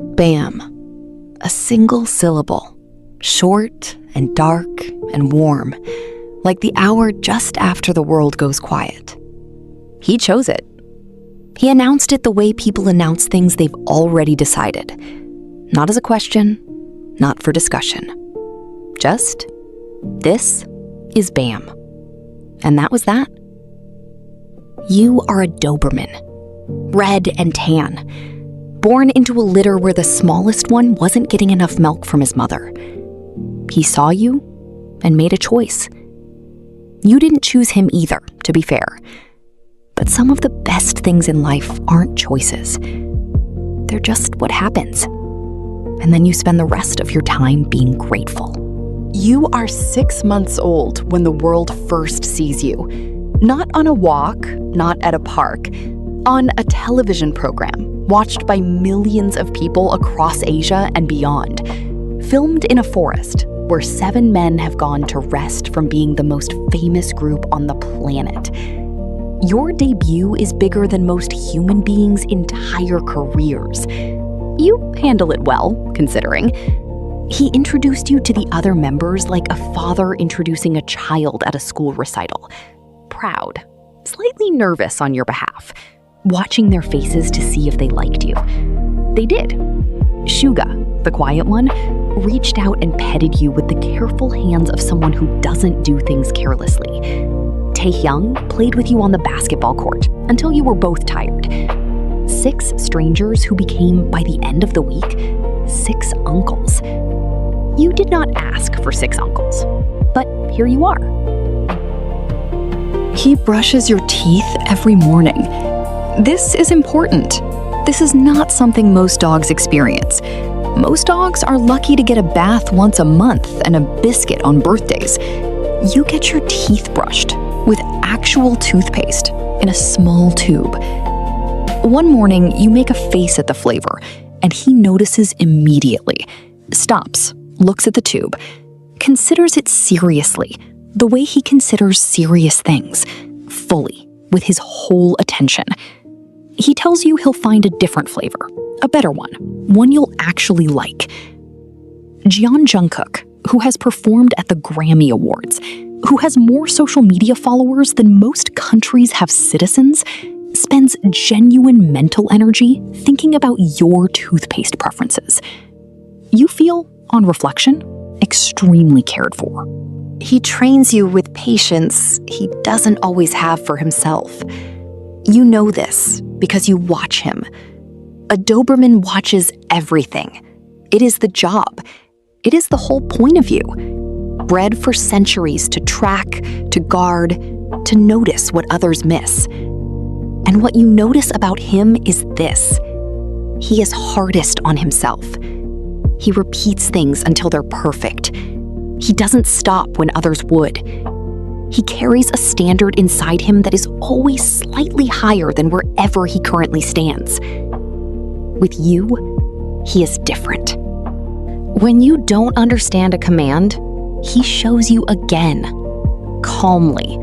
Bam. A single syllable, short and dark and warm, like the hour just after the world goes quiet. He chose it. He announced it the way people announce things they've already decided. Not as a question, not for discussion. Just, this is Bam. And that was that. You are a Doberman, red and tan, born into a litter where the smallest one wasn't getting enough milk from his mother. He saw you and made a choice. You didn't choose him either, to be fair. But some of the best things in life aren't choices. They're just what happens. And then you spend the rest of your time being grateful. You are 6 months old when the world first sees you. Not on a walk, not at a park, on a television program watched by millions of people across Asia and beyond. Filmed in a forest where 7 men have gone to rest from being the most famous group on the planet. Your debut is bigger than most human beings' entire careers. You handle it well, considering. He introduced you to the other members like a father introducing a child at a school recital. Proud, slightly nervous on your behalf, watching their faces to see if they liked you. They did. Shuga, the quiet one, reached out and petted you with the careful hands of someone who doesn't do things carelessly. Taehyung played with you on the basketball court until you were both tired. 6 strangers who became, by the end of the week, 6 uncles. You did not ask for 6 uncles, but here you are. He brushes your teeth every morning. This is important. This is not something most dogs experience. Most dogs are lucky to get a bath once a month and a biscuit on birthdays. You get your teeth brushed with actual toothpaste in a small tube. One morning, you make a face at the flavor, and he notices immediately. Stops, looks at the tube, considers it seriously, the way he considers serious things, fully, with his whole attention. He tells you he'll find a different flavor, a better one you'll actually like. Jungkook, who has performed at the Grammy Awards, who has more social media followers than most countries have citizens, spends genuine mental energy thinking about your toothpaste preferences. You feel, on reflection, extremely cared for. He trains you with patience he doesn't always have for himself. You know this because you watch him. A Doberman watches everything. It is the job. It is the whole point of you. Bred for centuries to track, to guard, to notice what others miss. And what you notice about him is this. He is hardest on himself. He repeats things until they're perfect. He doesn't stop when others would. He carries a standard inside him that is always slightly higher than wherever he currently stands. With you, he is different. When you don't understand a command, he shows you again, calmly.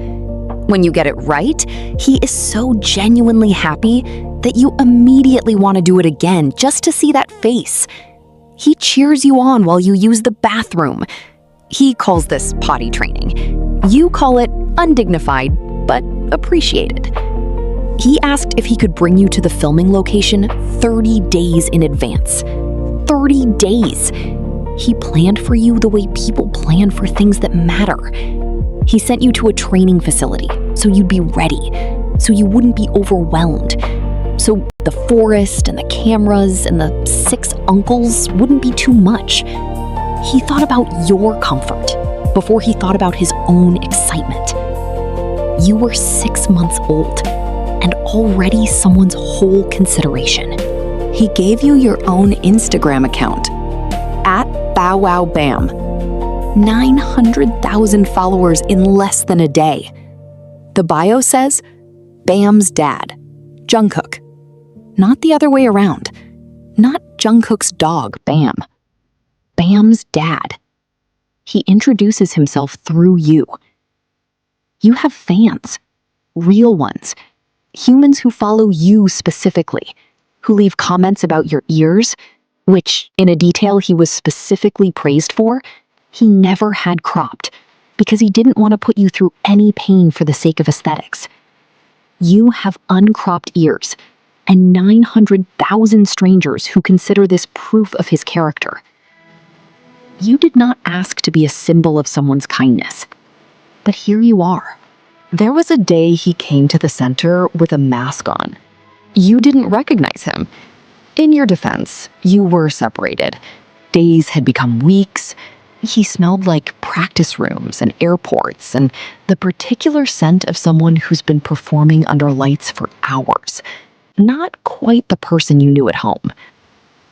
When you get it right, he is so genuinely happy that you immediately want to do it again just to see that face. He cheers you on while you use the bathroom. He calls this potty training. You call it undignified, but appreciated. He asked if he could bring you to the filming location 30 days in advance. 30 days! He planned for you the way people plan for things that matter. He sent you to a training facility so you'd be ready, so you wouldn't be overwhelmed, so the forest and the cameras and the 6 uncles wouldn't be too much. He thought about your comfort before he thought about his own excitement. You were 6 months old and already someone's whole consideration. He gave you your own Instagram account, @BowWowBam. 900,000 followers in less than a day. The bio says, Bam's dad, Jungkook. Not the other way around. Not Jungkook's dog, Bam. Bam's dad. He introduces himself through you. You have fans, real ones, humans who follow you specifically, who leave comments about your ears, which, in a detail he was specifically praised for, he never had cropped because he didn't want to put you through any pain for the sake of aesthetics. You have uncropped ears and 900,000 strangers who consider this proof of his character. You did not ask to be a symbol of someone's kindness, but here you are. There was a day he came to the center with a mask on. You didn't recognize him. In your defense, you were separated. Days had become weeks. He smelled like practice rooms and airports and the particular scent of someone who's been performing under lights for hours. Not quite the person you knew at home.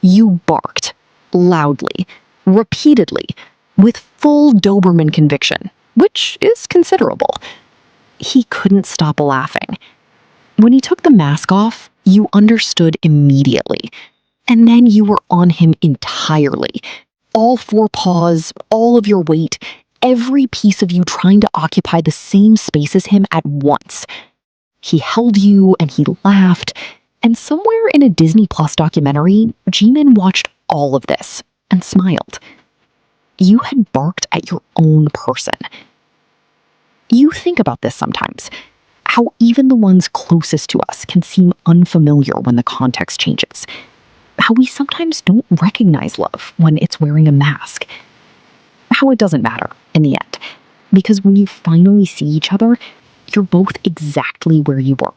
You barked, loudly, repeatedly, with full Doberman conviction, which is considerable. He couldn't stop laughing. When he took the mask off, you understood immediately. And then you were on him entirely. All four paws, all of your weight, every piece of you trying to occupy the same space as him at once. He held you and he laughed, and somewhere in a Disney Plus documentary, Jimin watched all of this and smiled. You had barked at your own person. You think about this sometimes, how even the ones closest to us can seem unfamiliar when the context changes. How we sometimes don't recognize love when it's wearing a mask. How it doesn't matter in the end, because when you finally see each other, you're both exactly where you were,